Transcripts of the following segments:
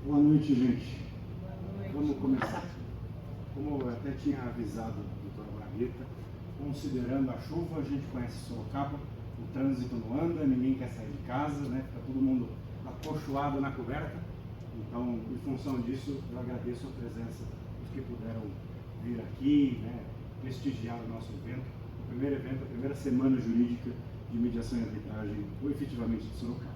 Boa noite, gente. Vamos começar. Como eu até tinha avisado a doutora Bragueta, considerando a chuva, a gente conhece Sorocaba, o trânsito não anda, ninguém quer sair de casa, né? Fica todo mundo acolchoado na coberta. Então, em função disso, eu agradeço a presença dos que puderam vir aqui, né, prestigiar o nosso evento, o primeiro evento, a primeira semana jurídica de mediação e arbitragem, ou efetivamente de Sorocaba.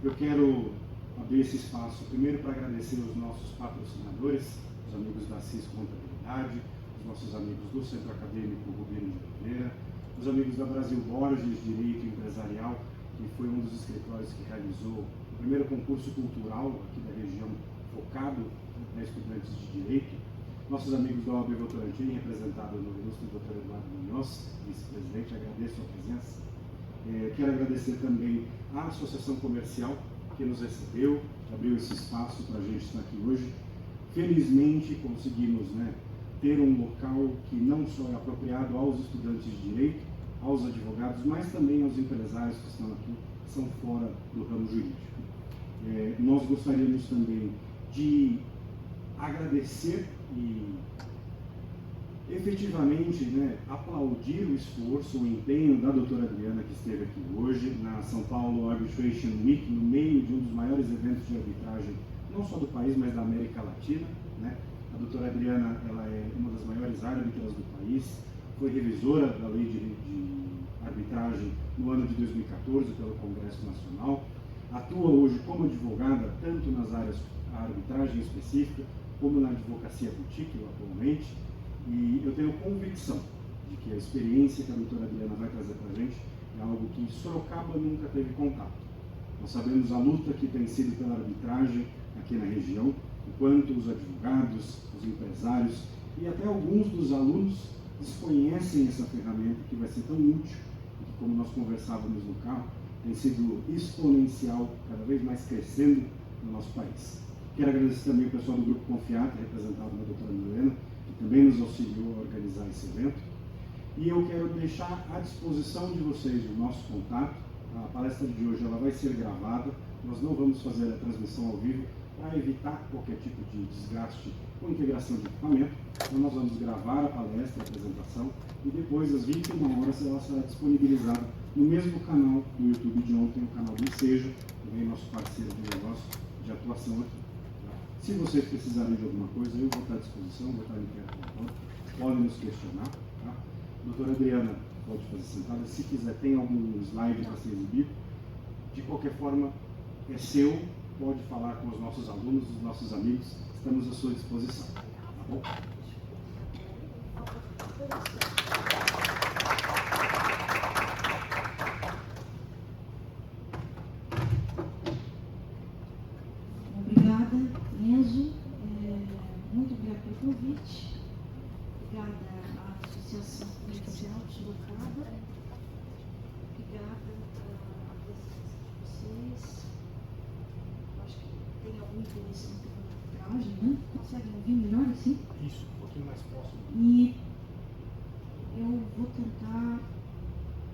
Eu quero abrir esse espaço primeiro para agradecer os nossos patrocinadores, os amigos da CIS Contabilidade, os nossos amigos do Centro Acadêmico Rubino de Oliveira, os amigos da Brasil Borges Direito Empresarial, que foi um dos escritórios que realizou o primeiro concurso cultural aqui da região, focado para estudantes de Direito, nossos amigos da OAB Votorantim, representado no ilustre Dr. Eduardo Munhoz, vice-presidente, agradeço a presença. Quero agradecer também à Associação Comercial, que nos recebeu, abriu esse espaço para a gente estar aqui hoje. Felizmente conseguimos, né, ter um local que não só é apropriado aos estudantes de Direito, aos advogados, mas também aos empresários que estão aqui, que são fora do ramo jurídico. Nós gostaríamos também de agradecer e efetivamente, né, aplaudir o esforço, o empenho da doutora Adriana, que esteve aqui hoje na São Paulo Arbitration Week, no meio de um dos maiores eventos de arbitragem, não só do país, mas da América Latina, né? A doutora Adriana, ela é uma das maiores árbitras do país, foi revisora da lei de arbitragem no ano de 2014 pelo Congresso Nacional, atua hoje como advogada, tanto nas áreas da arbitragem específica, como na advocacia boutique atualmente. E eu tenho convicção de que a experiência que a doutora Adriana vai trazer para a gente é algo que Sorocaba nunca teve contato. Nós sabemos a luta que tem sido pela arbitragem aqui na região, enquanto os advogados, os empresários e até alguns dos alunos desconhecem essa ferramenta que vai ser tão útil e que, como nós conversávamos no carro, tem sido exponencial, cada vez mais crescendo no nosso país. Quero agradecer também o pessoal do Grupo Confiata, representado na doutora Milena, que também nos auxiliou a organizar esse evento. E eu quero deixar à disposição de vocês o nosso contato. A palestra de hoje ela vai ser gravada, nós não vamos fazer a transmissão ao vivo para evitar qualquer tipo de desgaste com integração de equipamento. Então nós vamos gravar a palestra, a apresentação, e depois, às 21 horas, ela será disponibilizada no mesmo canal do YouTube de ontem, o canal do Enseja, também nosso parceiro de negócio de atuação aqui. Se vocês precisarem de alguma coisa, eu vou estar à disposição, vou estar em perto, podem nos questionar. Tá? Doutora Adriana, pode fazer sentada. Se quiser, tem algum slide para ser exibido. De qualquer forma, é seu, pode falar com os nossos alunos, os nossos amigos, estamos à sua disposição. Tá bom? Obrigada, Enzo. Muito obrigada pelo convite. Obrigada à Associação Comercial de Sorocaba. Obrigada à presença de vocês. Eu acho que tem algum interesse no tema da arbitragem, né? Conseguem ouvir melhor assim? Isso, um pouquinho mais próximo. E eu vou tentar,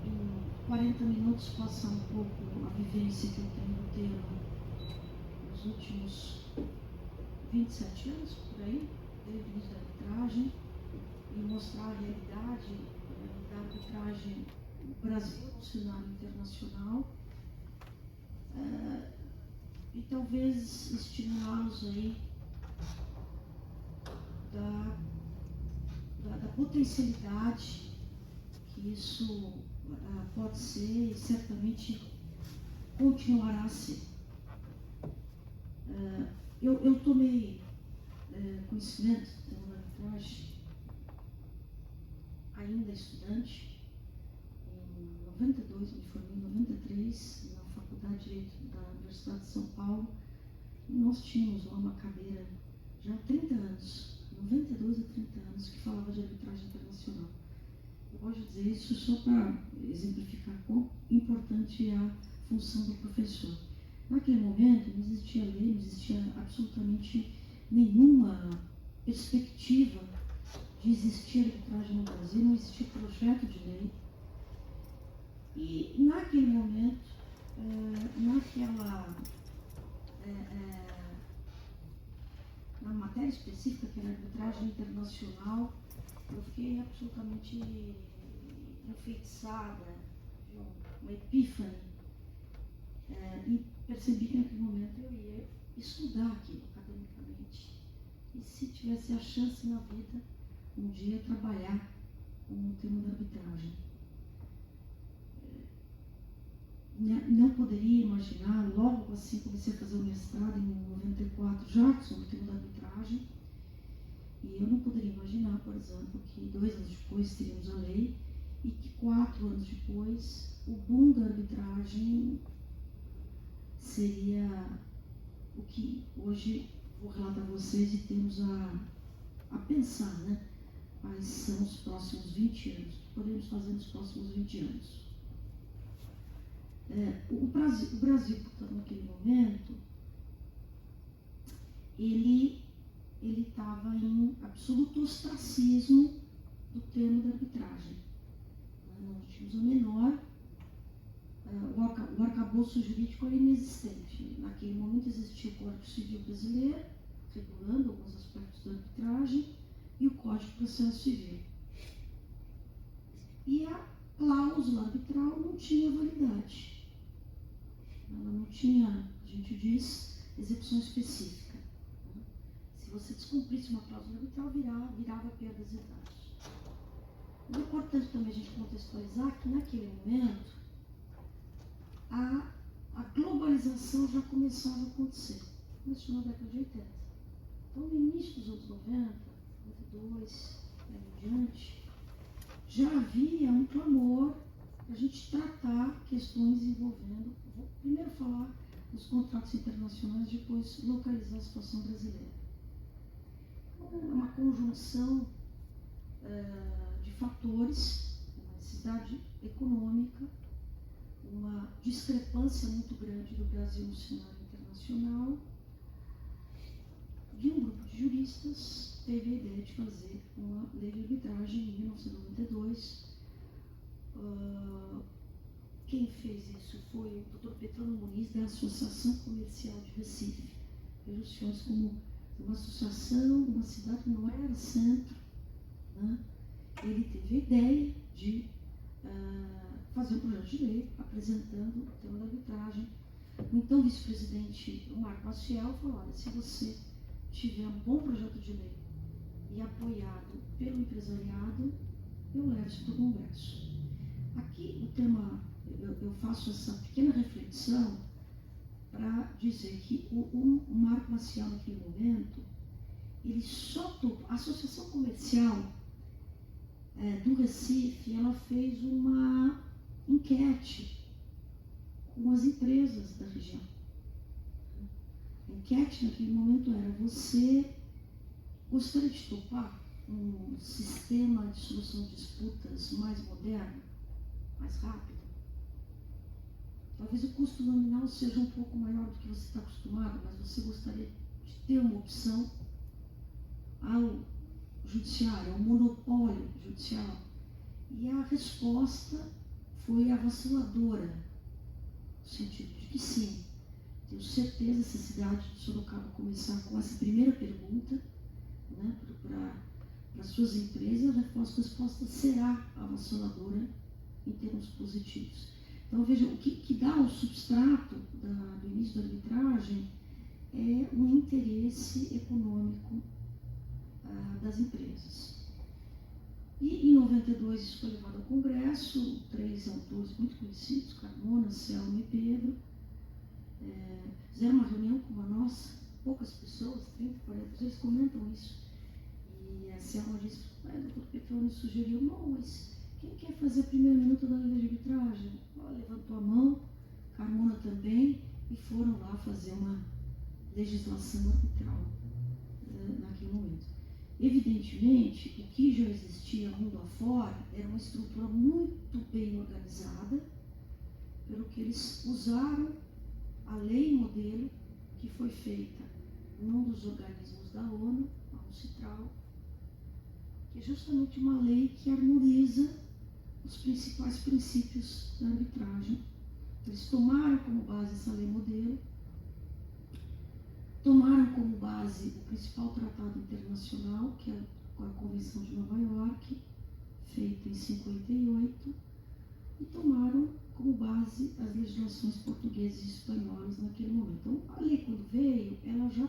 em 40 minutos, passar um pouco a vivência que eu tenho nos últimos 27 anos, por aí, desde o início da arbitragem, e mostrar a realidade da arbitragem no Brasil, no cenário internacional, e talvez estimulá-los aí da potencialidade que isso pode ser e certamente continuará a ser. Eu tomei conhecimento da arbitragem ainda estudante, em 92, me formei em 93, na Faculdade de Direito da Universidade de São Paulo, e nós tínhamos lá uma cadeira já há 30 anos, 92 a 30 anos, que falava de arbitragem internacional. Eu gosto de dizer isso só para exemplificar quão importante é a função do professor. Naquele momento não existia lei, não existia absolutamente nenhuma perspectiva de existir arbitragem no Brasil, não existia projeto de lei. E naquele momento na matéria específica, que era arbitragem internacional, eu fiquei absolutamente enfeitiçada, uma epífane, e percebi que naquele momento eu ia estudar aquilo academicamente. E se tivesse a chance na vida, um dia trabalhar com o tema da arbitragem. Não poderia imaginar, logo assim comecei a fazer o mestrado em 94, já sobre o tema da arbitragem, e eu não poderia imaginar, por exemplo, que 2 anos depois teríamos a lei e que 4 anos depois o boom da arbitragem seria o que hoje vou relatar a vocês e temos a pensar, né? Quais são os próximos 20 anos, o que podemos fazer nos próximos 20 anos. O Brasil, portanto, naquele momento, ele estava em absoluto ostracismo do tema da arbitragem. Não tínhamos a menor, o arcabouço jurídico era inexistente. Naquele momento existia o Código Civil Brasileiro, regulando alguns aspectos da arbitragem, e o Código de Processo Civil. E a cláusula arbitral não tinha validade. Ela não tinha, a gente diz, execução específica. Se você descumprisse uma cláusula arbitral, virava perdas e danos. É importante também a gente contextualizar que naquele momento a globalização já começava a acontecer. Começou na década de 80. Então, no início dos anos 90, 92, em diante, já havia um clamor para a gente tratar questões envolvendo, vou primeiro falar dos contratos internacionais, depois localizar a situação brasileira. Então, é uma conjunção de fatores, uma necessidade econômica, uma discrepância muito grande do Brasil no cenário internacional, de um grupo de juristas teve a ideia de fazer uma lei de arbitragem em 1992. Quem fez isso foi o Dr. Petrano Muniz, da Associação Comercial de Recife. Veja os senhores como uma associação, uma cidade que não era centro, né? Ele teve a ideia de fazer um projeto de lei apresentando o tema da arbitragem. Então, o vice-presidente Marco Maciel falou: olha, se você tiver um bom projeto de lei e apoiado pelo empresariado, eu levo isso para o Congresso. Aqui o tema, eu faço essa pequena reflexão para dizer que o Marco Maciel, naquele momento, ele só topou, a Associação Comercial do Recife, ela fez uma enquete com as empresas da região. A enquete naquele momento era: você gostaria de topar um sistema de solução de disputas mais moderno, mais rápido? Talvez o custo nominal seja um pouco maior do que você está acostumado, mas você gostaria de ter uma opção ao judiciário, ao monopólio judicial? E a resposta foi avassaladora, no sentido de que sim. Tenho certeza, se a cidade de Sorocaba começar com essa primeira pergunta, né, para suas empresas, a resposta será avassaladora em termos positivos. Então, veja, o que dá o substrato do início da arbitragem é um interesse econômico das empresas. E em 92 isso foi levado ao Congresso, 3 autores muito conhecidos, Carmona, Selma e Pedro, fizeram uma reunião como a nossa, poucas pessoas, 30, 40 pessoas, eles comentam isso. E a Selma disse: o doutor Petrone sugeriu: não, mas quem quer fazer a primeira minuta da lei de arbitragem? Ela levantou a mão, Carmona também, e foram lá fazer uma legislação arbitral naquele momento. Evidentemente, o que já existia mundo afora era uma estrutura muito bem organizada, pelo que eles usaram a lei modelo que foi feita num dos organismos da ONU, a UNCITRAL, que é justamente uma lei que harmoniza os principais princípios da arbitragem Eles tomaram como base essa lei modelo, tomaram como base o principal tratado internacional, que é a Convenção de Nova York, feita em 58, e tomaram como base as legislações portuguesas e espanholas naquele momento. Então, a lei, quando veio, ela já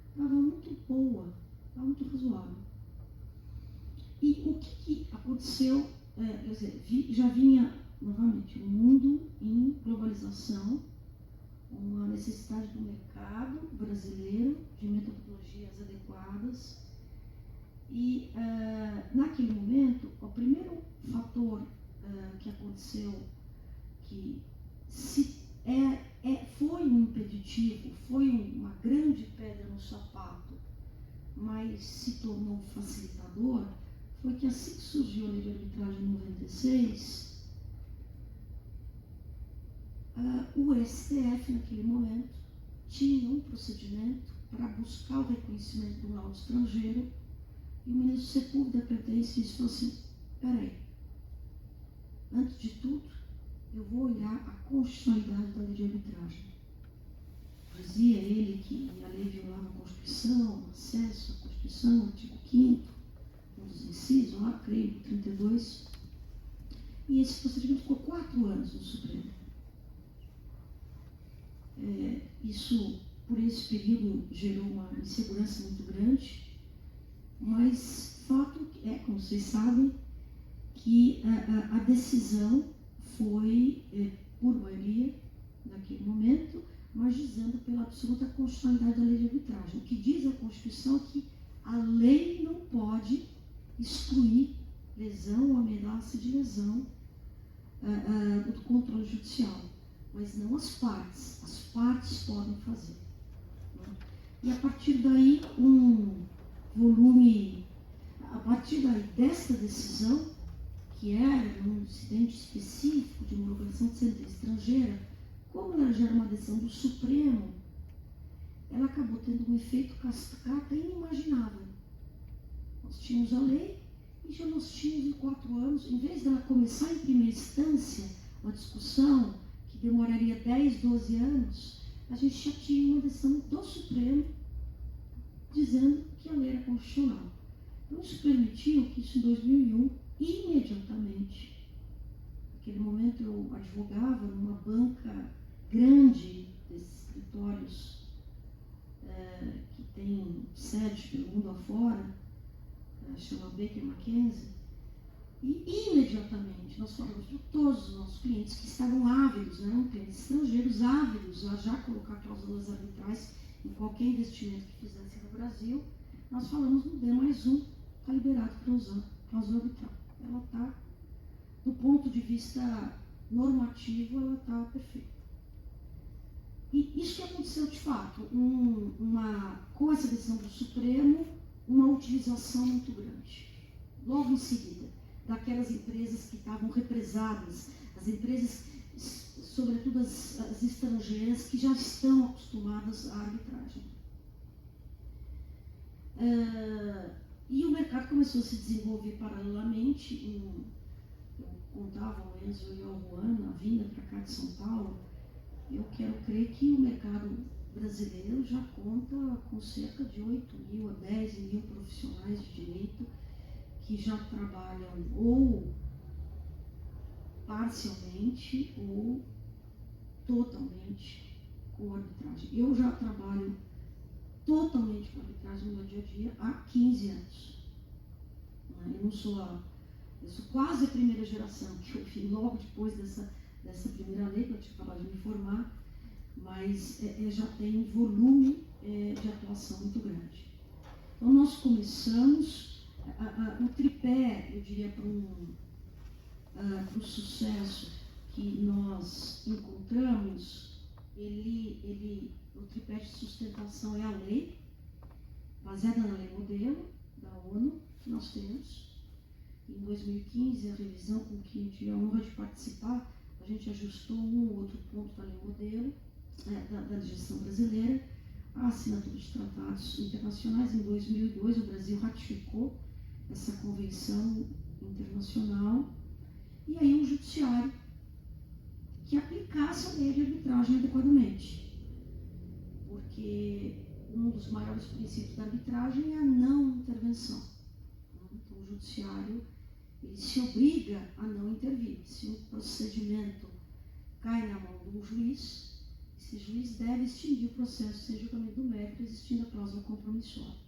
estava muito boa, estava muito razoável. E o que aconteceu, quer dizer, já vinha, novamente, um mundo em globalização, uma necessidade do mercado brasileiro de metodologias adequadas. E, naquele momento, o primeiro fator que aconteceu, que foi um impeditivo, foi uma grande pedra no sapato, mas se tornou um facilitador, foi que assim que surgiu a lei de arbitragem em 96, o STF, naquele momento, tinha um procedimento para buscar o reconhecimento do laudo estrangeiro, e o ministro Sepúlveda Pertence e disse assim: peraí, antes de tudo, eu vou olhar a constitucionalidade da lei de arbitragem. Dizia ele que a lei violava a Constituição, o acesso à Constituição, artigo 5º, um dos incisos, lá, creio, 32. E esse procedimento ficou 4 anos no Supremo. Isso, por esse período, gerou uma insegurança muito grande, mas fato é, como vocês sabem, que a decisão foi, por maioria, naquele momento, mas dizendo pela absoluta constitucionalidade da lei de arbitragem. O que diz a Constituição é que a lei não pode excluir lesão ou ameaça de lesão do controle judicial, mas não as partes. As partes podem fazer. Né? E a partir daí, a partir daí dessa decisão, que era um incidente específico de homologação de sentença estrangeira, como ela já era uma decisão do Supremo, ela acabou tendo um efeito cascata inimaginável. Nós tínhamos a lei e já nós tínhamos em 4 anos, em vez dela começar em primeira instância, uma discussão que demoraria 10, 12 anos, a gente já tinha uma decisão do Supremo dizendo que a lei era constitucional. Então isso permitiu que isso em 2001, imediatamente, naquele momento eu advogava numa banca grande desses escritórios que tem sede pelo mundo afora, chama Baker McKenzie, e imediatamente nós falamos para todos os nossos clientes que estavam ávidos, eram clientes estrangeiros ávidos a já colocar cláusulas arbitrais em qualquer investimento que fizesse no Brasil. Nós falamos no D+1, está liberado para usar cláusula arbitral. Ela está, do ponto de vista normativo, ela está perfeita. E isso que aconteceu de fato, com essa decisão do Supremo, uma utilização muito grande. Logo em seguida, daquelas empresas que estavam represadas, as empresas, sobretudo as estrangeiras, que já estão acostumadas à arbitragem. E o mercado começou a se desenvolver paralelamente. Eu contava ao Enzo e ao Juan, na vinda para cá de São Paulo, eu quero crer que o mercado brasileiro já conta com cerca de 8.000 a 10.000 profissionais de direito que já trabalham ou parcialmente ou totalmente com arbitragem. Eu já trabalho totalmente com arbitragem no meu dia a dia há 15 anos. Eu sou quase a primeira geração, que eu vim logo depois dessa primeira lei, que eu tinha acabado de me formar, mas já tem um volume de atuação muito grande. Então nós começamos, o tripé, eu diria, para o sucesso que nós encontramos, o tripé de sustentação é a lei, baseada na lei modelo da ONU, que nós temos. Em 2015, a revisão com que eu tive a honra de participar, a gente ajustou um ou outro ponto da lei modelo, da legislação brasileira, a assinatura de tratados internacionais. Em 2002, o Brasil ratificou essa convenção internacional, e aí o judiciário, que aplicasse a lei de arbitragem adequadamente. Porque um dos maiores princípios da arbitragem é a não intervenção. Então, o judiciário ele se obriga a não intervir. Se um procedimento cai na mão de um juiz, esse juiz deve extinguir o processo sem julgamento do mérito, existindo a cláusula compromissória.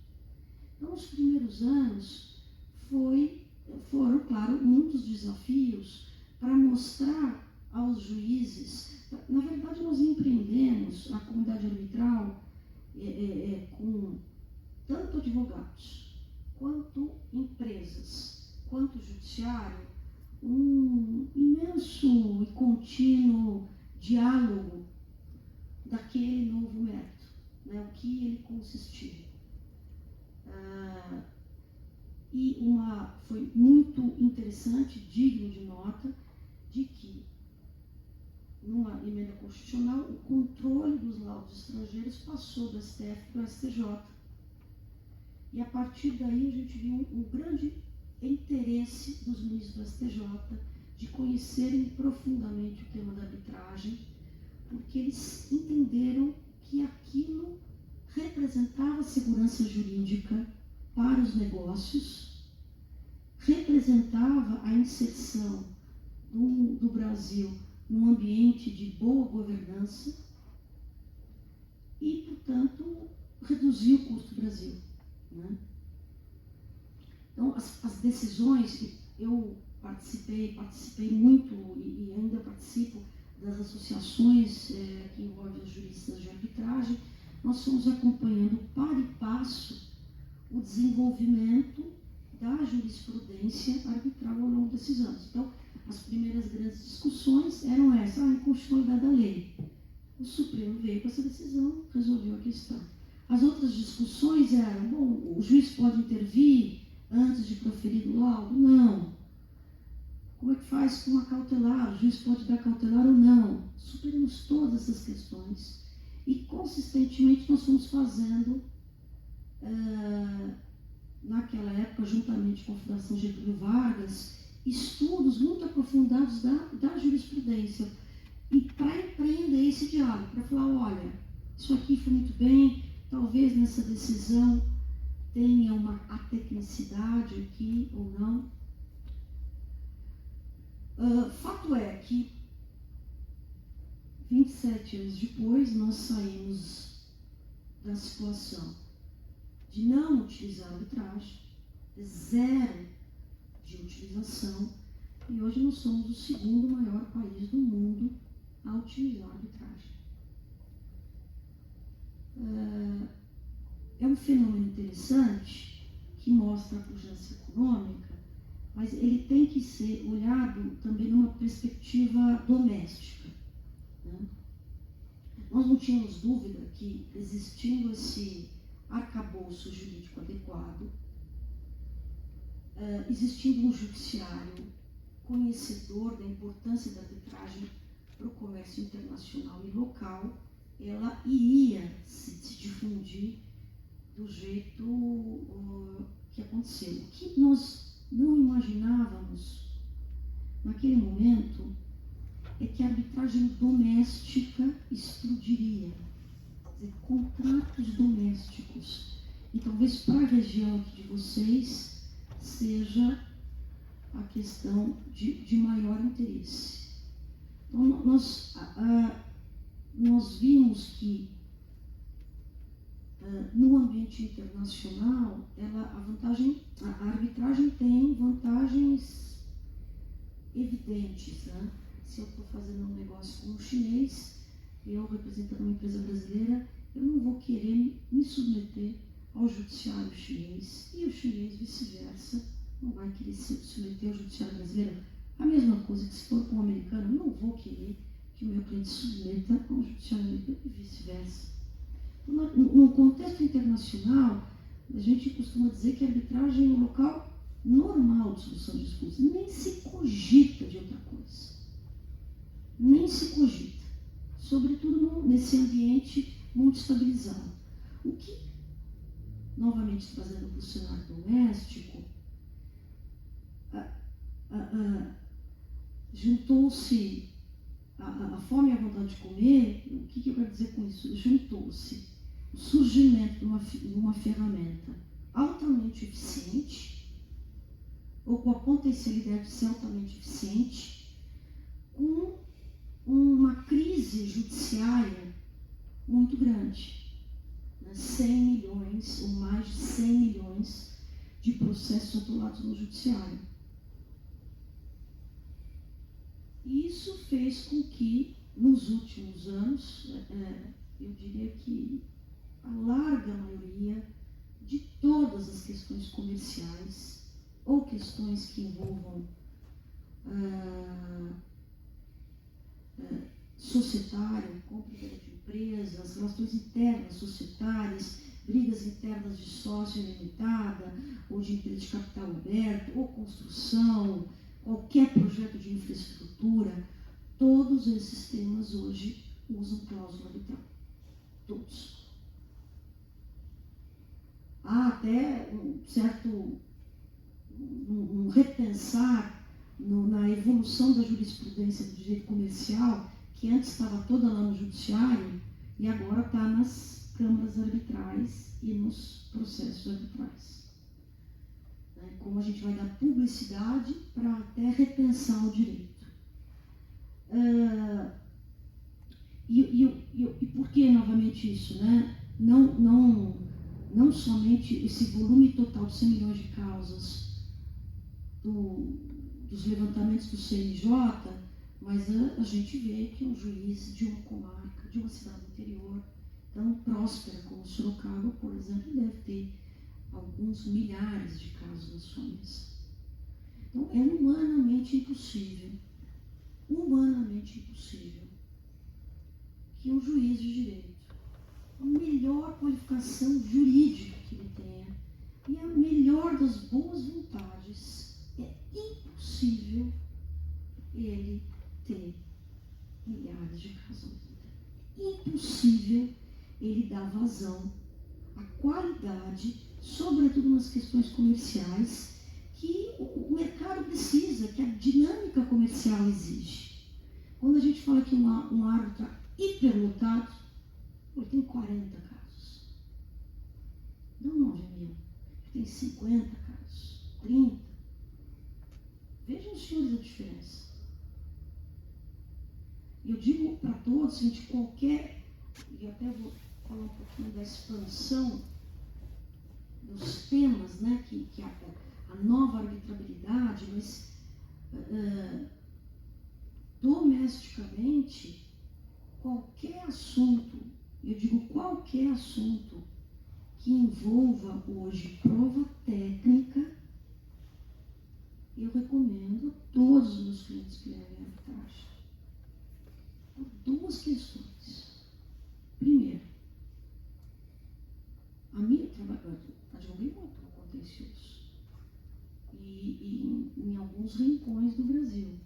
Então, os primeiros anos foram, claro, muitos desafios para mostrar aos juízes. Na verdade, nós empreendemos a comunidade arbitral com tanto advogados, quanto empresas, quanto judiciário, um imenso e contínuo diálogo daquele novo método, né, o que ele consistia. E foi muito interessante, digno de nota, de que, numa emenda constitucional, o controle dos laudos estrangeiros passou do STF para o STJ. E a partir daí a gente viu um grande interesse dos ministros do STJ de conhecerem profundamente o tema da arbitragem, porque eles entenderam que aquilo representava segurança jurídica para os negócios, representava a inserção do Brasil num ambiente de boa governança e, portanto, reduzir o custo do Brasil, né? Então, as decisões, eu participei muito e ainda participo das associações que envolvem os juristas de arbitragem. Nós fomos acompanhando passo a passo o desenvolvimento da jurisprudência arbitral ao longo desses anos. Então, as primeiras grandes discussões eram essas: a inconstitucionalidade da lei. O Supremo veio com essa decisão, resolveu a questão. As outras discussões eram: bom, o juiz pode intervir antes de proferir o laudo? Não. Como é que faz com a cautelar? O juiz pode dar cautelar ou não? Superamos todas essas questões e, consistentemente, nós fomos fazendo, naquela época, juntamente com a Fundação Getúlio Vargas, estudos muito aprofundados da jurisprudência, e para empreender esse diálogo, para falar: olha, isso aqui foi muito bem, talvez nessa decisão tenha uma atecnicidade aqui ou não. Fato é que 27 anos depois nós saímos da situação de não utilizar a arbitragem, zero de utilização, e hoje nós somos o segundo maior país do mundo a utilizar a arbitragem. É um fenômeno interessante que mostra a pujança econômica, mas ele tem que ser olhado também numa perspectiva doméstica, né? Nós não tínhamos dúvida que, existindo esse arcabouço jurídico adequado, existindo um judiciário conhecedor da importância da arbitragem para o comércio internacional e local, ela iria se difundir do jeito que aconteceu. O que nós não imaginávamos naquele momento é que a arbitragem doméstica explodiria. Quer dizer, contratos domésticos. E talvez para a região aqui de vocês seja a questão de maior interesse. Então, nós vimos que no ambiente internacional, a arbitragem tem vantagens evidentes, né? Se eu estou fazendo um negócio com um chinês, eu representando uma empresa brasileira, eu não vou querer me submeter ao judiciário chinês, e o chinês, vice-versa, não vai querer se submeter ao judiciário brasileiro. A mesma coisa que, se for com um americano, eu não vou querer que o meu cliente se submeta ao judiciário americano, e vice-versa. No contexto internacional, a gente costuma dizer que a arbitragem é um local normal de solução de disputas. Nem se cogita de outra coisa. Nem se cogita. Sobretudo nesse ambiente muito estabilizado. O que, novamente trazendo para o cenário doméstico, juntou-se a fome e a vontade de comer, o que eu quero dizer com isso? Juntou-se o surgimento de uma ferramenta altamente eficiente, ou com a potencialidade de ser altamente eficiente, com uma crise judiciária muito grande. 100 milhões, ou mais de 100 milhões de processos atolados no judiciário. E isso fez com que, nos últimos anos, eu diria que a larga maioria de todas as questões comerciais, ou questões que envolvam societário, compra de empresas, relações internas societárias, brigas internas de sócio limitada, ou de empresa de capital aberto, ou construção, qualquer projeto de infraestrutura, todos esses temas hoje usam cláusula arbitral. Todos. Há até um certo repensar na evolução da jurisprudência do direito comercial, que antes estava toda lá no judiciário e agora está nas câmaras arbitrais e nos processos arbitrais. Como a gente vai dar publicidade para até repensar o direito. E por que novamente isso? Não somente esse volume total de 100 milhões de causas dos levantamentos do CNJ, mas a gente vê que um juiz de uma comarca, de uma cidade interior, tão próspera como Sorocaba, por exemplo, deve ter alguns milhares de casos na sua mesa. Então, é humanamente impossível que um juiz de direito, a melhor qualificação jurídica que ele tenha e a melhor das boas vontades, é impossível ele ter milhares de casos. Impossível ele dar vazão à qualidade, sobretudo nas questões comerciais, que o mercado precisa, que a dinâmica comercial exige. Quando a gente fala que um árbitro está hiperlotado, ele tem 40 casos. Não 9 mil. Ele tem 50 casos, 30. Vejam os senhores a diferença. Eu digo para todos, gente, qualquer, e até vou falar um pouquinho da expansão dos temas, que a nova arbitrabilidade, mas domesticamente, qualquer assunto, eu digo qualquer assunto que envolva hoje prova técnica, eu recomendo a todos os meus clientes que levem a arbitragem. Por duas questões. Primeiro, a minha advoguei muito no contencioso e em alguns rincões do Brasil.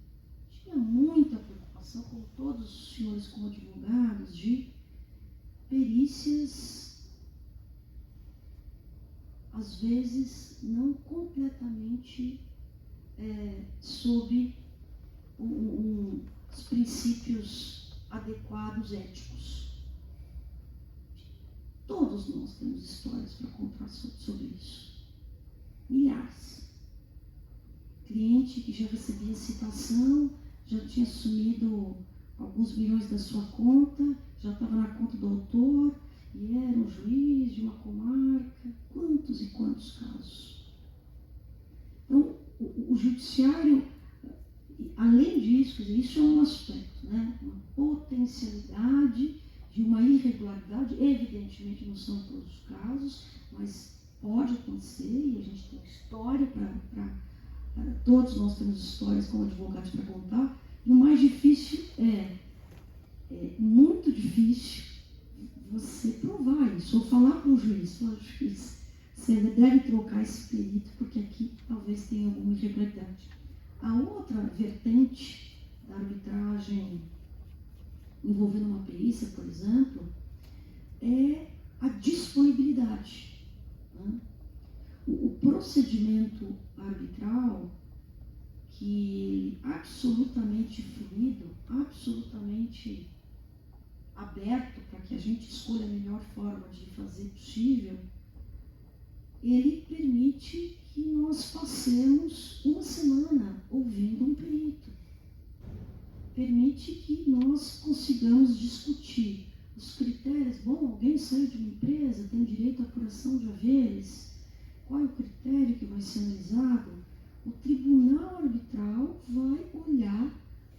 Tinha muita preocupação, como todos os senhores como advogados, de perícias, às vezes, não completamente sob os princípios adequados éticos. Todos nós temos histórias para contar sobre isso. Milhares. Cliente que já recebia citação, já tinha sumido alguns milhões da sua conta, já estava na conta do autor, e era um juiz de uma comarca. Quantos e quantos casos? Então, o judiciário, além disso, quer dizer, isso é um aspecto, uma potencialidade de uma irregularidade. Evidentemente não são todos os casos, mas pode acontecer, e a gente tem história todos nós temos histórias como advogados para contar. E o mais difícil é muito difícil você provar isso, ou falar com o juiz, você deve trocar esse perito, porque aqui talvez tenha alguma irregularidade. A outra vertente da arbitragem envolvendo uma perícia, por exemplo, é a disponibilidade. O procedimento arbitral, que absolutamente fluido, absolutamente aberto para que a gente escolha a melhor forma de fazer possível, ele permite que nós passemos uma semana ouvindo um perito. Permite que nós consigamos discutir os critérios. Bom, alguém saiu de uma empresa, tem direito à apuração de haveres. Qual é o critério que vai ser analisado? O tribunal arbitral vai olhar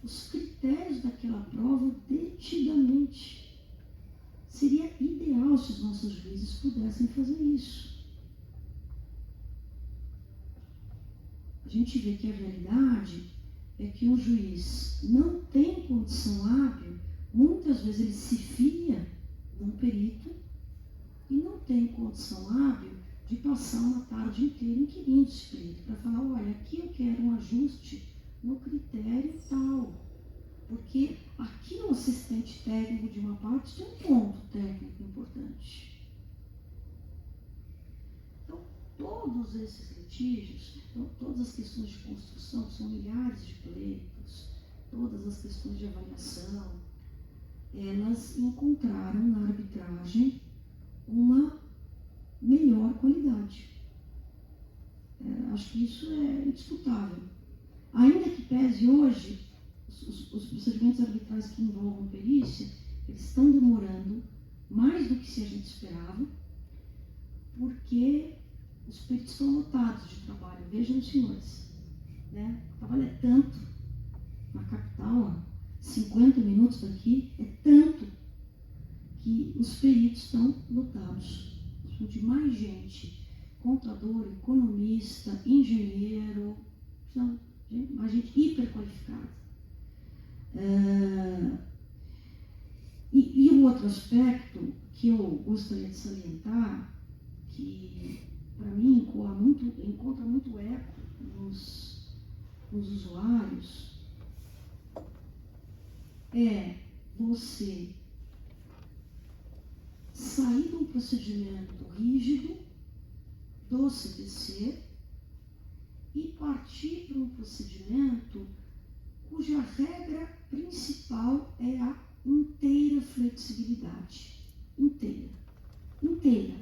os critérios daquela prova detidamente. Seria ideal se os nossos juízes pudessem fazer isso. A gente vê que a realidade é que um juiz não tem condição hábil, muitas vezes ele se fia num perito e não tem condição hábil de passar uma tarde inteira inquirindo esse perito para falar, olha, aqui eu quero um ajuste no critério tal, porque aqui no assistente técnico de uma parte tem um ponto técnico importante. Então, todos esses litígios, todas as questões de construção, são milhares de pleitos, todas as questões de avaliação, elas encontraram na arbitragem uma melhor qualidade. Acho que isso é indiscutável. Ainda que pese hoje, os procedimentos arbitrais que envolvam perícia, eles estão demorando mais do que a gente esperava, porque os peritos estão lotados de trabalho. Vejam os senhores, né? O trabalho é tanto na capital, 50 minutos daqui, é tanto que os peritos estão lotados. Precisam de mais gente, contador, economista, engenheiro, mais gente hiperqualificada. E um outro aspecto que eu gostaria de salientar, que para mim encontra muito eco nos usuários, é você sair de um procedimento rígido do CPC e partir para um procedimento cuja regra principal é a inteira flexibilidade. Inteira.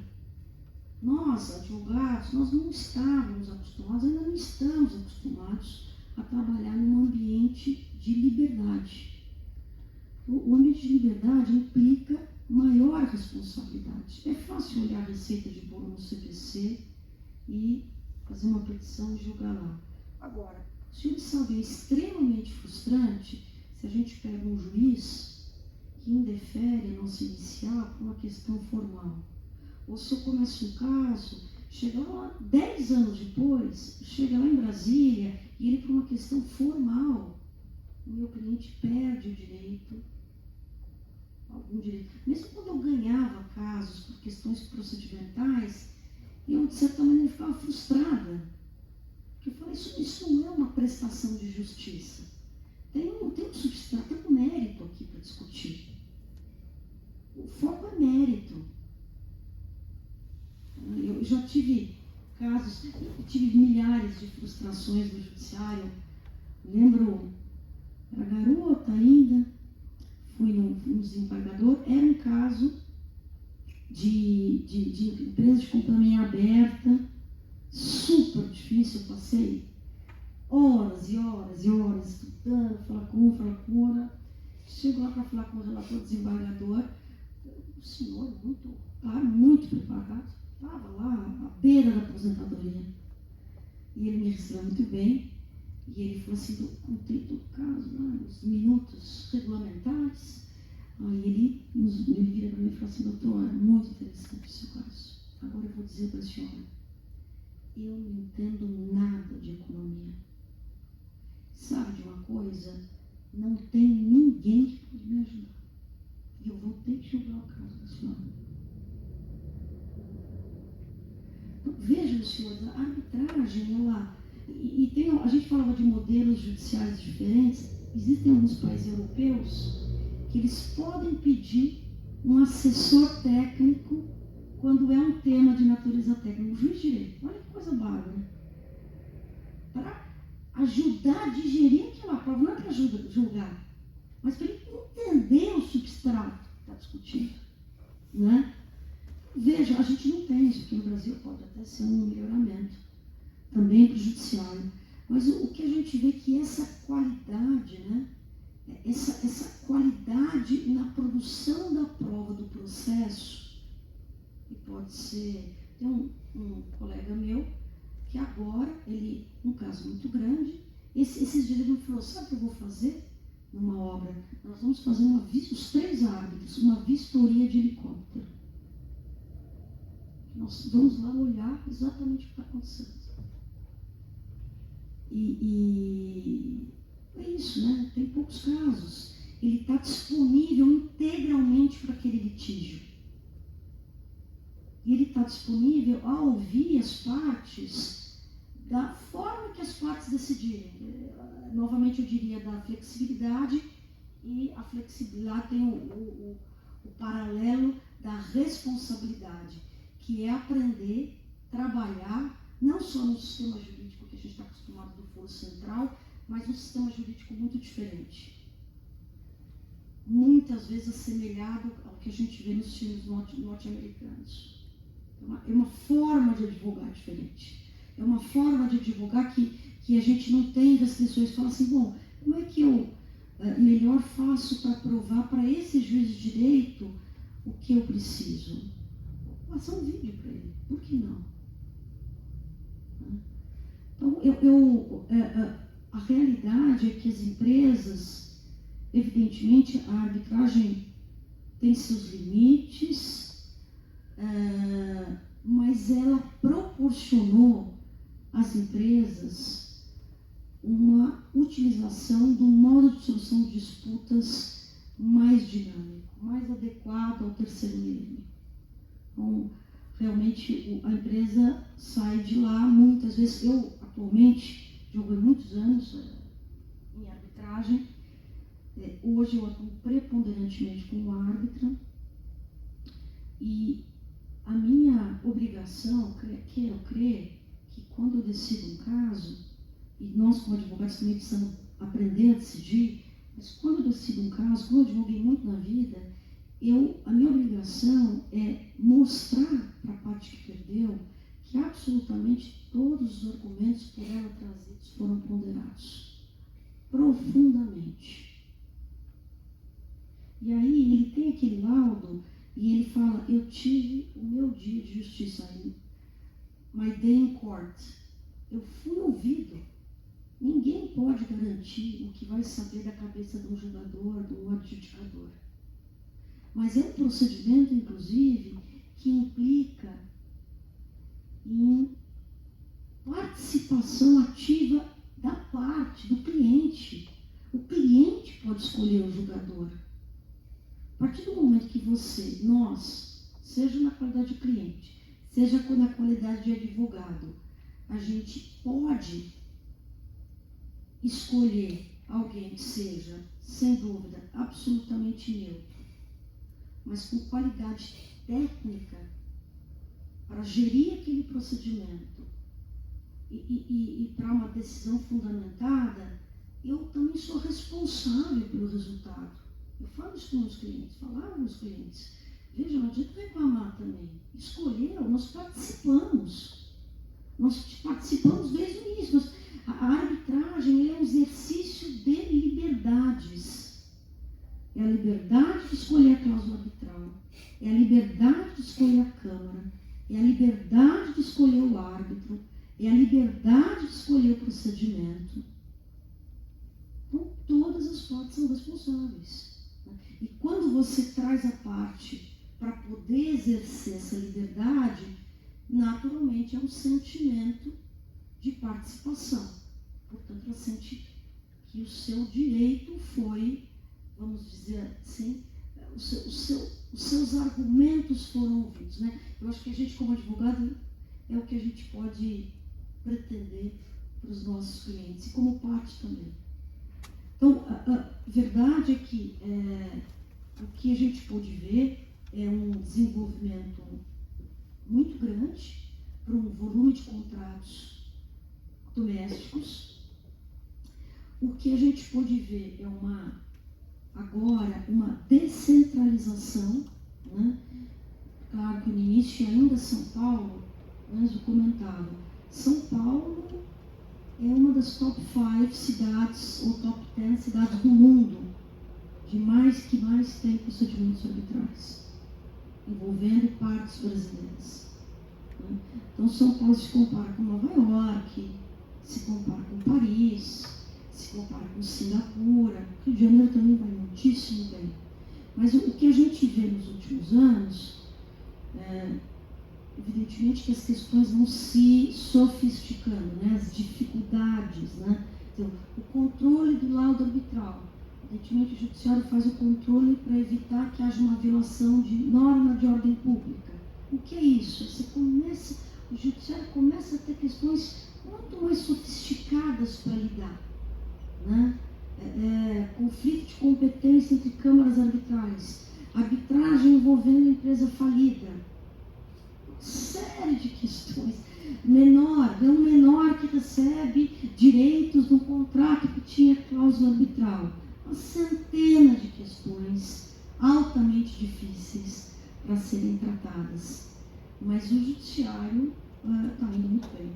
Nós, advogados, nós não estávamos acostumados, ainda não estamos acostumados a trabalhar num ambiente de liberdade. O ambiente de liberdade implica maior responsabilidade. É fácil olhar a receita de bolo no CPC e fazer uma petição e julgar lá. Agora, o senhor sabe, é extremamente frustrante se a gente pega um juiz que indefere a nossa inicial por uma questão formal. Ou se eu começo um caso, chega lá 10 anos depois, chega lá em Brasília e ele, por uma questão formal, o meu cliente perde o direito, algum direito. Mesmo quando eu ganhava casos por questões procedimentais, eu, de certa maneira, ficava frustrada. Porque eu falei, isso não é uma prestação de justiça. Tem um substrato, tem um mérito aqui para discutir. O foco é mérito. Eu já tive casos, tive milhares de frustrações no judiciário. Lembro, era garota ainda, fui no desembargador, era um caso de empresa de companhia aberta, super difícil. Eu passei horas e horas e horas estudando, falar com um, falar com outra. Chego lá para falar com o relator desembargador, o senhor muito preparado, estava lá à beira da aposentadoria. E ele me recebeu muito bem, e ele falou assim, eu contei todo o caso, os minutos regulamentares. Aí ele vira para mim e fala assim, doutora, muito interessante esse caso. Agora eu vou dizer para a senhora, eu não entendo nada de economia. Sabe de uma coisa? Não tem ninguém que pode me ajudar. E eu vou ter que julgar o caso da senhora. Então, vejam, senhores, a arbitragem, ela... a gente falava de modelos judiciais diferentes. Existem alguns países europeus que eles podem pedir um assessor técnico quando é um tema de natureza técnica, um juiz de direito. Olha que coisa bárbara. Para ajudar a digerir aquela prova, não é para julgar, mas para ele entender o substrato que está discutindo. Né? Veja, a gente não tem isso aqui no Brasil, pode até ser um melhoramento, também para o judiciário, mas o que a gente vê é que essa qualidade, né? Essa qualidade na produção da prova do processo, e pode ser, tem um colega meu, que agora, ele, um caso muito grande, esses dias ele me falou, sabe o que eu vou fazer numa obra? Nós vamos fazer os 3 árbitros, uma vistoria de helicóptero. Nós vamos lá olhar exatamente o que está acontecendo. E é isso, né? Tem poucos casos. Ele está disponível integralmente para aquele litígio. E ele está disponível a ouvir as partes da forma que as partes decidirem. Novamente eu diria da flexibilidade, e a flexibilidade tem o paralelo da responsabilidade, que é aprender, trabalhar, não só no sistema jurídico que a gente está acostumado do foro central, mas um sistema jurídico muito diferente. Muitas vezes assemelhado ao que a gente vê nos filmes norte-americanos. É uma forma de advogar diferente. É uma forma de advogar que a gente não tem restrições. Fala assim, bom, como é que eu melhor faço para provar para esse juiz de direito o que eu preciso? Vou passar um vídeo para ele. Por que não? Então, a realidade é que as empresas, evidentemente, a arbitragem tem seus limites, mas ela proporcionou às empresas uma utilização de um modo de solução de disputas mais dinâmico, mais adequado ao terceiro milênio. Então, realmente, a empresa sai de lá, muitas vezes, eu atualmente joguei muitos anos em arbitragem, hoje eu atuo preponderantemente como árbitra, e a minha obrigação, quero crer, que quando eu decido um caso, e nós como advogados também precisamos aprender a decidir, mas quando eu decido um caso, como eu advoguei muito na vida, a minha obrigação é mostrar para a parte que perdeu que absolutamente todos os argumentos por ela trazidos foram ponderados, profundamente. E aí ele tem aquele laudo e ele fala, eu tive o meu dia de justiça aí, my day in court. Eu fui ouvido. Ninguém pode garantir o que vai saber da cabeça de um julgador, de um adjudicador. Mas é um procedimento, inclusive, que implica em participação ativa da parte, do cliente. O cliente pode escolher o julgador. A partir do momento que nós, seja na qualidade de cliente, seja na qualidade de advogado, a gente pode escolher alguém que seja, sem dúvida, absolutamente neutro, mas com qualidade técnica para gerir aquele procedimento e para uma decisão fundamentada, eu também sou responsável pelo resultado. Eu falo isso com meus clientes, falava com meus clientes. Veja, não adianta reclamar também. Escolheu, nós participamos. Nós participamos desde o início. A arbitragem é um exercício de liberdades. É a liberdade de escolher a cláusula arbitral. É a liberdade de escolher a Câmara. É a liberdade de escolher o árbitro. É a liberdade de escolher o procedimento. Então, todas as partes são responsáveis. E quando você traz a parte para poder exercer essa liberdade, naturalmente é um sentimento de participação. Portanto, ela sente que o seu direito foi, vamos dizer assim, os seus argumentos foram ouvidos. Né? Eu acho que a gente, como advogado, é o que a gente pode pretender para os nossos clientes, e como parte também. Então, a verdade é que o que a gente pôde ver é um desenvolvimento muito grande para um volume de contratos domésticos, o que a gente pôde ver é agora uma descentralização, né? Claro que no início ainda São Paulo, antes eu comentava, São Paulo é uma das top 5 cidades, ou top 10 cidades do mundo, que mais tem procedimentos arbitrais, envolvendo partes brasileiras. Né? Então São Paulo se compara com Nova York, se compara com Paris, se compara com Singapura, Rio de Janeiro também vai muitíssimo bem. Mas o que a gente vê nos últimos anos, evidentemente que as questões vão se sofisticando, né? As dificuldades, né? Então, o controle do laudo arbitral. Evidentemente o judiciário faz o controle para evitar que haja uma violação de norma de ordem pública. O que é isso? O judiciário começa a ter questões muito mais sofisticadas para lidar, né? Conflito de competência entre câmaras arbitrais, arbitragem envolvendo empresa falida, série de questões. Grão menor que recebe direitos no contrato que tinha cláusula arbitral. Uma centena de questões altamente difíceis para serem tratadas. Mas o judiciário está indo muito bem.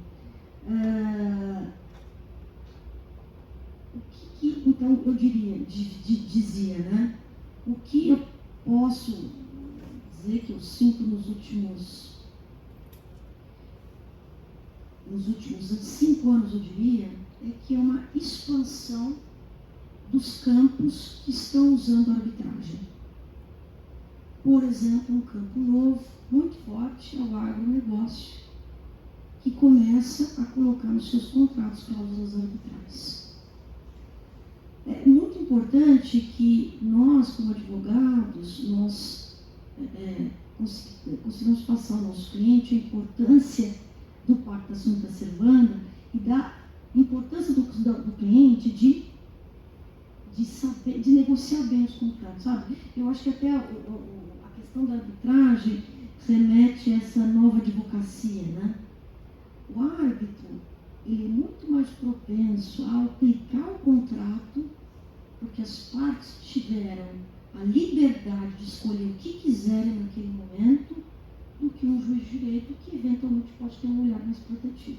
Então, eu dizia, né? O que eu posso dizer que eu sinto nos últimos 5 anos, eu diria, é que é uma expansão dos campos que estão usando a arbitragem. Por exemplo, um campo novo, muito forte, é o agronegócio, que começa a colocar nos seus contratos cláusulas arbitrais. É muito importante que nós, como advogados, consigamos passar ao nosso cliente a importância do Pacta Sunt Servanda e da importância do cliente de saber, de negociar bem os contratos, sabe? Eu acho que até a questão da arbitragem remete a essa nova advocacia, né? O árbitro, ele é muito mais propenso a aplicar o contrato, porque as partes tiveram a liberdade de escolher o que quiserem naquele momento, do que um juiz de direito que eventualmente pode ter um olhar mais protetivo.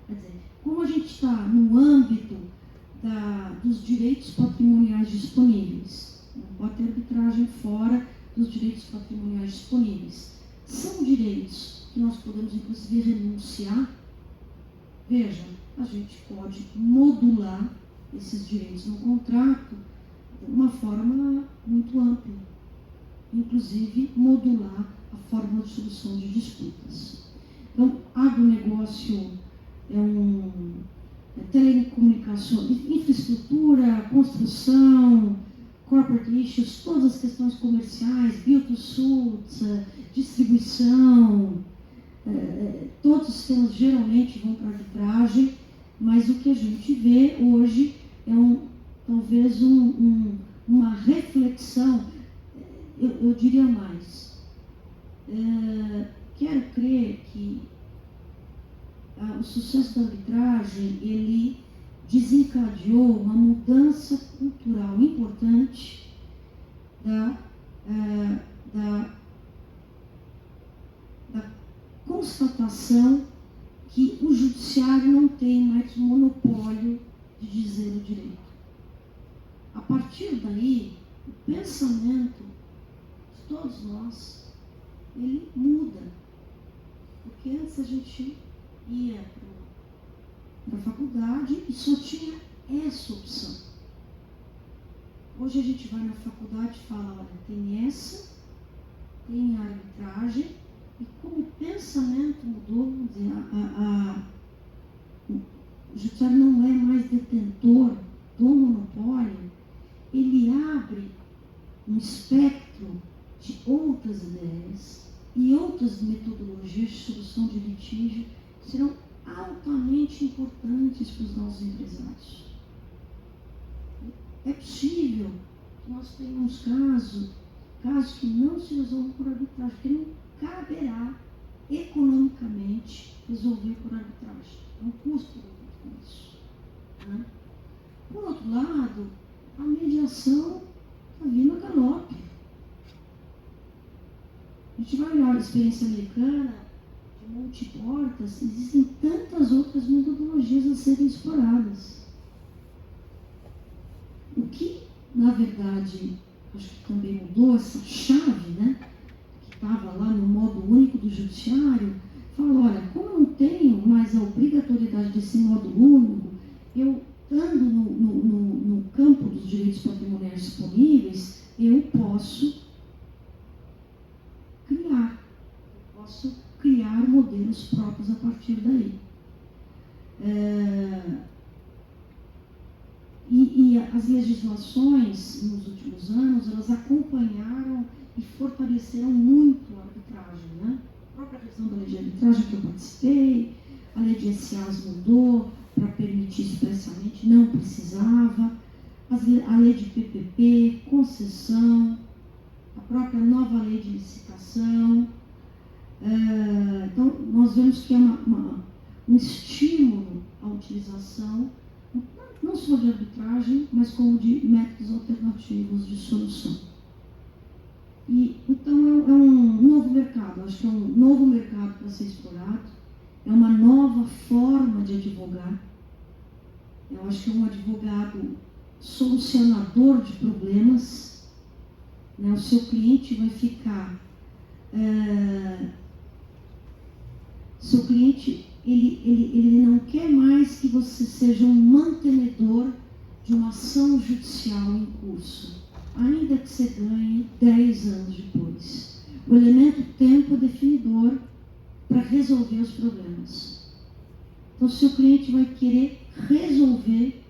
Quer dizer, como a gente está no âmbito dos direitos patrimoniais disponíveis, não pode ter arbitragem fora dos direitos patrimoniais disponíveis. São direitos que nós podemos, inclusive, renunciar. Veja, a gente pode modular esses direitos no contrato de uma forma muito ampla, inclusive modular a forma de solução de disputas. Então, agronegócio telecomunicação, infraestrutura, construção, corporate issues, todas as questões comerciais, build-to-suit, distribuição, todos os temas geralmente vão para arbitragem, mas o que a gente vê hoje é talvez uma reflexão, eu diria mais. Quero crer que o sucesso da arbitragem, ele desencadeou uma mudança cultural importante da constatação que o judiciário não tem mais monopólio de dizer o direito. A partir daí, o pensamento de todos nós, ele muda. Porque antes a gente ia para a faculdade e só tinha essa opção. Hoje a gente vai na faculdade e fala, olha, tem essa, tem a arbitragem, e como o pensamento mudou, vamos dizer, o judiciário não é mais detentor do monopólio, ele abre um espectro de outras ideias e outras metodologias de solução de litígio que serão altamente importantes para os nossos empresários. É possível que nós tenhamos casos que não se resolvam por arbitragem, porque não caberá economicamente resolver por arbitragem. É um custo com isso. Né? Por outro lado, a mediação está vindo a galope. A gente vai olhar a experiência americana, de multiportas, existem tantas outras metodologias a serem exploradas. O que, na verdade, acho que também mudou essa chave, né? Que estava lá no modo único do judiciário, falou, olha, como eu não tenho mais a obrigatoriedade desse modo único, eu estando no campo dos direitos patrimoniais disponíveis, eu posso criar modelos próprios a partir daí. E as legislações, nos últimos anos, elas acompanharam e fortaleceram muito a arbitragem, né? A própria questão da lei de arbitragem que eu participei, a lei de SAs mudou para permitir expressamente, não precisava, a lei de PPP, concessão, a própria nova lei de licitação. Então, nós vemos que é um estímulo à utilização, não só de arbitragem, mas como de métodos alternativos de solução. E, então, é um novo mercado, acho que é um novo mercado para ser explorado, é uma nova forma de advogar. Eu acho que é um advogado solucionador de problemas, né? O seu cliente vai ficar... seu cliente, ele não quer mais que você seja um mantenedor de uma ação judicial em curso, ainda que você ganhe 10 anos depois. O elemento tempo é definidor para resolver os problemas. Então, seu cliente vai querer resolver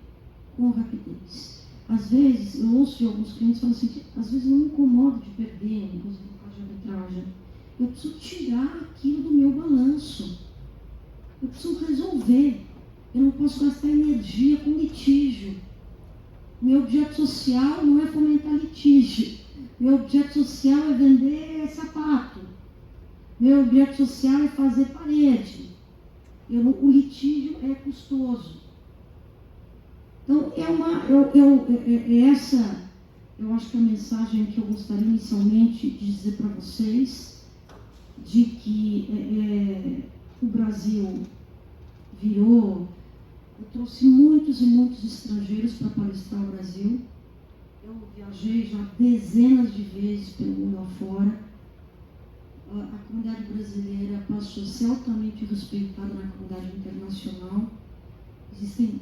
com rapidez. Às vezes, eu ouço de alguns clientes falando assim, às vezes eu me incomodo de perder, inclusive no caso de arbitragem. Eu preciso tirar aquilo do meu balanço. Eu preciso resolver. Eu não posso gastar energia com litígio. Meu objeto social não é fomentar litígio. Meu objeto social é vender sapato. Meu objeto social é fazer parede. O litígio é custoso. Então, essa, eu acho que a mensagem que eu gostaria inicialmente de dizer para vocês, de que o Brasil virou, eu trouxe muitos e muitos estrangeiros para palestrar o Brasil. Eu viajei já dezenas de vezes pelo mundo afora. A comunidade brasileira passou a ser altamente respeitada na comunidade internacional. Existem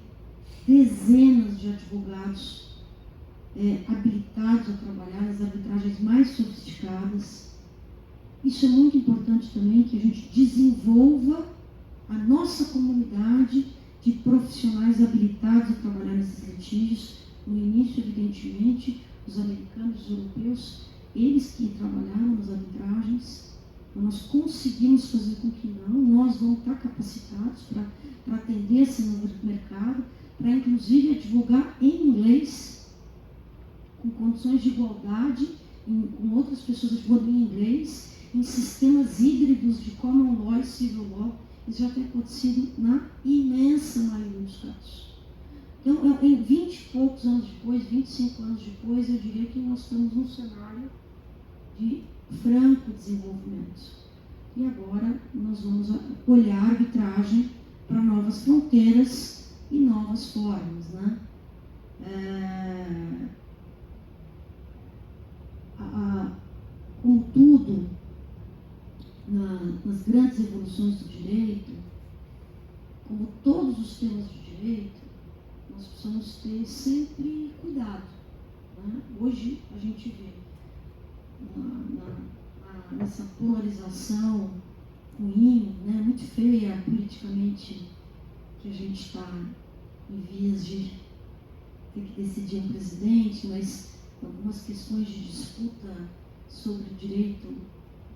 dezenas de advogados habilitados a trabalhar nas arbitragens mais sofisticadas. Isso é muito importante também, que a gente desenvolva a nossa comunidade de profissionais habilitados a trabalhar nesses litígios. No início, evidentemente, os americanos, os europeus, eles que trabalharam nas arbitragens. Então, nós conseguimos fazer com que nós vamos estar capacitados para atender esse novo mercado, para inclusive advogar em inglês, com condições de igualdade, com outras pessoas advogando em inglês, em sistemas híbridos de common law e civil law. Isso já tem acontecido na imensa maioria dos casos. Então, em 20 e poucos anos depois, 25 anos depois, eu diria que nós estamos num cenário de franco desenvolvimento. E agora nós vamos olhar a arbitragem para novas fronteiras e novas formas, né? Como tudo, nas grandes evoluções do direito, como todos os temas de direito, nós precisamos ter sempre cuidado, né? Hoje a gente vê nessa polarização ruim, né, muito feia politicamente, que a gente está em vias de ter que decidir um presidente, mas algumas questões de disputa sobre o direito ao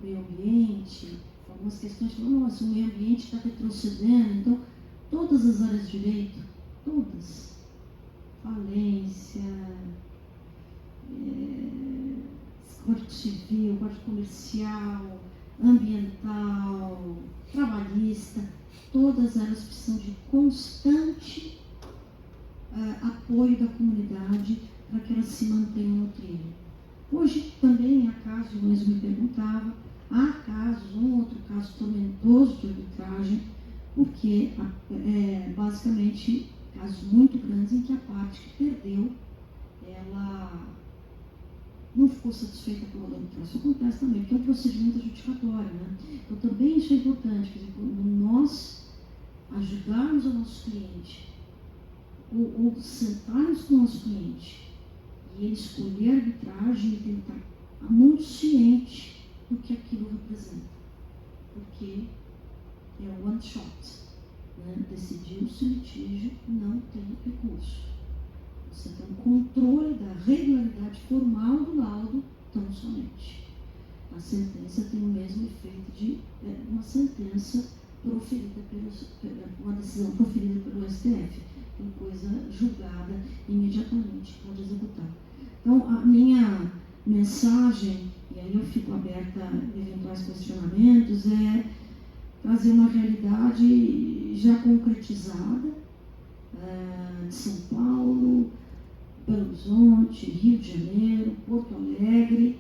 meio ambiente, algumas questões que nossa, o meio ambiente está retrocedendo. Então, todas as áreas de direito, todas, falência, Código Civil, Código Comercial, ambiental, trabalhista, todas elas precisam de constante apoio da comunidade para que elas se mantenham no trilho. Hoje também há casos, o Enzo me perguntava, há casos, um outro caso tormentoso de arbitragem, porque basicamente casos muito grandes em que a parte que perdeu, ela não ficou satisfeita com a arbitragem. Isso acontece também, porque é um procedimento adjudicatório, né? Então também isso é importante, quer dizer, quando nós ajudarmos o nosso cliente, ou sentarmos com o nosso cliente, e ele escolher a arbitragem e tentar estar muito ciente do que aquilo representa. Porque é one shot. Né? Decidiu-se o litígio, não tem recurso. Você tem um controle da regularidade formal do laudo, tão somente. A sentença tem o mesmo efeito de uma sentença proferida uma decisão proferida pelo STF. Tem coisa julgada imediatamente, pode executar. Então, a minha mensagem, e aí eu fico aberta a eventuais questionamentos, é trazer uma realidade já concretizada de São Paulo, Belo Horizonte, Rio de Janeiro, Porto Alegre,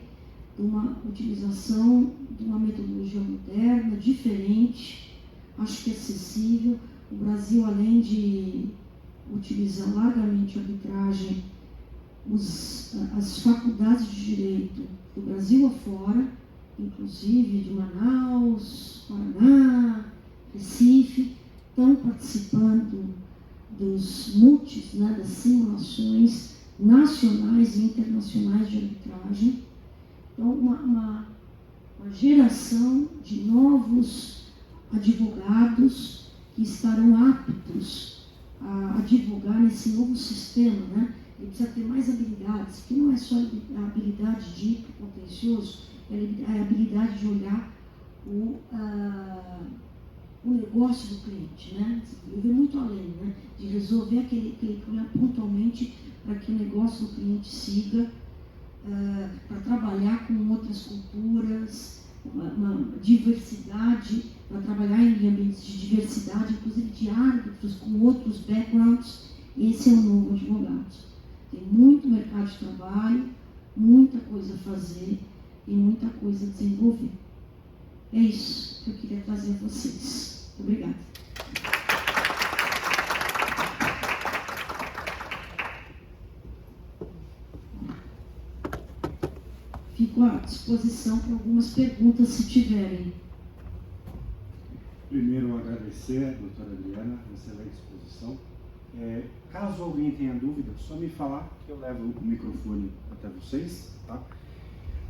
uma utilização de uma metodologia moderna, diferente, acho que acessível. O Brasil, além de utilizar largamente a arbitragem, as faculdades de direito do Brasil afora, inclusive de Manaus, Paraná, Recife, estão participando dos multis, né, das simulações nacionais e internacionais de arbitragem. Então, uma geração de novos advogados que estarão aptos a advogar nesse novo sistema, né? Ele precisa ter mais habilidades, que não é só a habilidade de ir para o contencioso, é a habilidade de olhar o negócio do cliente, né? Eu vejo muito além, né? De resolver aquele problema pontualmente para que o negócio do cliente siga, para trabalhar com outras culturas, uma diversidade, para trabalhar em ambientes de diversidade, inclusive de árbitros com outros backgrounds. Esse é o novo advogado. Tem muito mercado de trabalho, muita coisa a fazer e muita coisa a desenvolver. É isso que eu queria trazer a vocês. Muito obrigada. Fico à disposição para algumas perguntas, se tiverem. Primeiro, agradecer a doutora Adriana, excelente exposição. Caso alguém tenha dúvida, só me falar que eu levo o microfone até vocês, tá?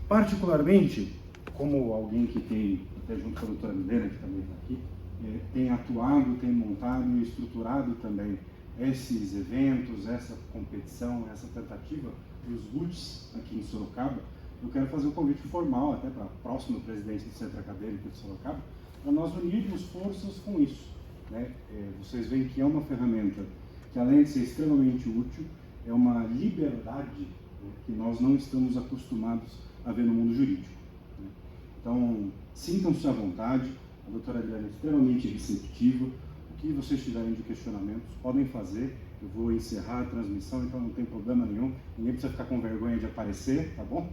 Particularmente, como alguém que tem, até junto com a doutora Milena, que também está aqui, tem atuado, tem montado e estruturado também esses eventos, essa competição, essa tentativa dos GUTs aqui em Sorocaba, eu quero fazer um convite formal até para a próxima presidente do Centro Acadêmico de Sorocaba, para nós unirmos forças com isso, né? Vocês veem que é uma ferramenta que, além de ser extremamente útil, é uma liberdade, né, que nós não estamos acostumados a ver no mundo jurídico, né? Então, sintam-se à vontade, a doutora Adriana é extremamente receptiva, o que vocês tiverem de questionamentos podem fazer, eu vou encerrar a transmissão, então não tem problema nenhum, ninguém precisa ficar com vergonha de aparecer, tá bom?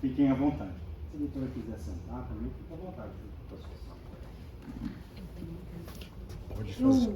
Fiquem à vontade. Se a doutora quiser sentar também, fica à vontade. Pode fazer.